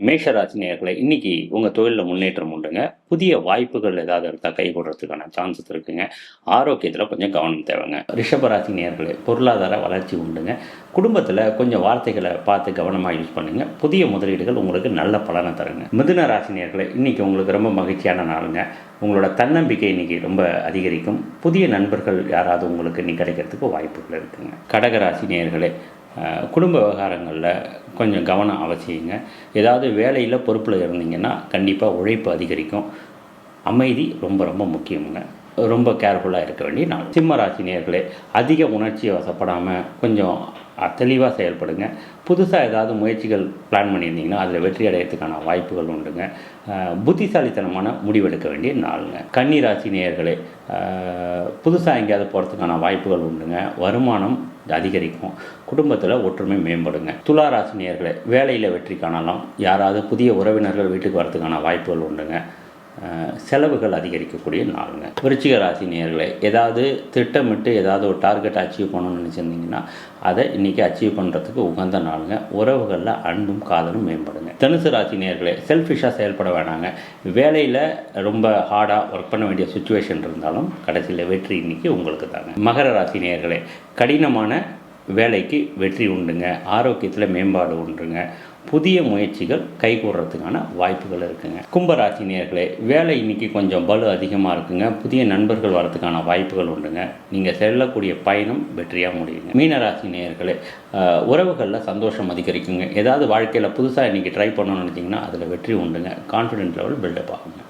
மேஷராசி நேயர்களே, இன்னைக்கு உங்க தொழில்ல முன்னேற்றம் உண்டுங்க. புதிய வாய்ப்புகள் ஏதாவது இருந்தா கைகூடுறதுக்கான சான்சஸ் இருக்குங்க. ஆரோக்கியத்துல கொஞ்சம் கவனம் தேவைங்க. ரிஷபராசி நேயர்களே, பொருளாதார வளர்ச்சி உண்டுங்க. குடும்பத்துல கொஞ்சம் வார்த்தைகள பார்த்து கவனமா யூஸ் பண்ணுங்க. புதிய முதலீடுகள் உங்களுக்கு நல்ல பலன தருங்க. மிதுன ராசி நேயர்களே, இன்னைக்கு உங்களுக்கு ரொம்ப மகிழ்ச்சியான நாளுங்க. உங்களோட தன்னம்பிக்கை இன்னைக்கு ரொம்ப அதிகரிக்கும். புதிய நண்பர்கள் யாராவது உங்களுக்கு இன்னைக்கு கிடைக்கிறதுக்கு வாய்ப்புகள் இருக்குங்க. கடகராசி நேயர்களே, குடும்ப விவகாரங்களில் கொஞ்சம் கவனம் அவசியங்க. ஏதாவது வேலையில் பொறுப்பில் இருந்தீங்கன்னா கண்டிப்பாக உழைப்பு அதிகரிக்கும். அமைதி ரொம்ப ரொம்ப முக்கியங்க. ரொம்ப கேர்ஃபுல்லாக இருக்க வேண்டிய நாள். சிம்ம ராசி நேயர்களே, அதிக உணர்ச்சியை வசப்படாமல் கொஞ்சம் தெளிவாக செயல்படுங்க. புதுசாக ஏதாவது முயற்சிகள் பிளான் பண்ணியிருந்தீங்கன்னா அதில் வெற்றி அடையிறதுக்கான வாய்ப்புகள் உண்டுங்க. புத்திசாலித்தனமான முடிவெடுக்க வேண்டிய நாளுங்க. கன்னி ராசி நேயர்களே, புதுசாக எங்கேயாவது போகிறதுக்கான வாய்ப்புகள் உண்டுங்க. வருமானம் அதிகரிக்கும். குடும்பத்தில் ஒற்றுமை மேம்படுங்க. துலா ராசி நேயர்களே, வேலையில் வெற்றி காணலாம். யாராவது புதிய உறவினர்கள் வீட்டுக்கு வரதுக்கான வாய்ப்புகள் உண்டுங்க. செலவுகள் அதிகரிக்கக்கூடிய நாளுங்க. விருச்சிக ராசி நேயர்களே, ஏதாவது திட்டமிட்டு ஏதாவது ஒரு டார்கெட் அச்சீவ் பண்ணணும்னு நினச்சிருந்தீங்கன்னா அதை இன்றைக்கி அச்சீவ் பண்ணுறதுக்கு உகந்த நாளுங்க. உறவுகளில் அன்பும் காதலும் மேம்படுங்க. தனுசு ராசி நேயர்களே, செல்ஃபிஷாக செயல்பட வேணாங்க. வேலையில் ரொம்ப ஹார்டாக ஒர்க் பண்ண வேண்டிய சுச்சுவேஷன் இருந்தாலும் கடைசியில் வெற்றி இன்றைக்கி உங்களுக்கு தாங்க. மகர ராசி நேயர்களே, கடினமான வேலைக்கு வெற்றி உண்டுங்க. ஆரோக்கியத்தில் மேம்பாடு உண்டுங்க. புதிய முயற்சிகள் கைகூடுறதுக்கான வாய்ப்புகள் இருக்குங்க. கும்பராசி நேயர்களே, வேலை இன்னைக்கு கொஞ்சம் பலு அதிகமாக இருக்குங்க. புதிய நண்பர்கள் வரதுக்கான வாய்ப்புகள் உண்டுங்க. நீங்கள் செல்லக்கூடிய பயணம் வெற்றியாக முடியுங்க. மீனராசி நேயர்களே, உறவுகளில் சந்தோஷம் அதிகரிக்குங்க. ஏதாவது வாழ்க்கையில் புதுசாக இன்றைக்கி ட்ரை பண்ணணும்னு நினச்சிங்கன்னா அதில் வெற்றி உண்டுங்க. கான்ஃபிடென்ட் லெவல் பில்டப் ஆகுங்க.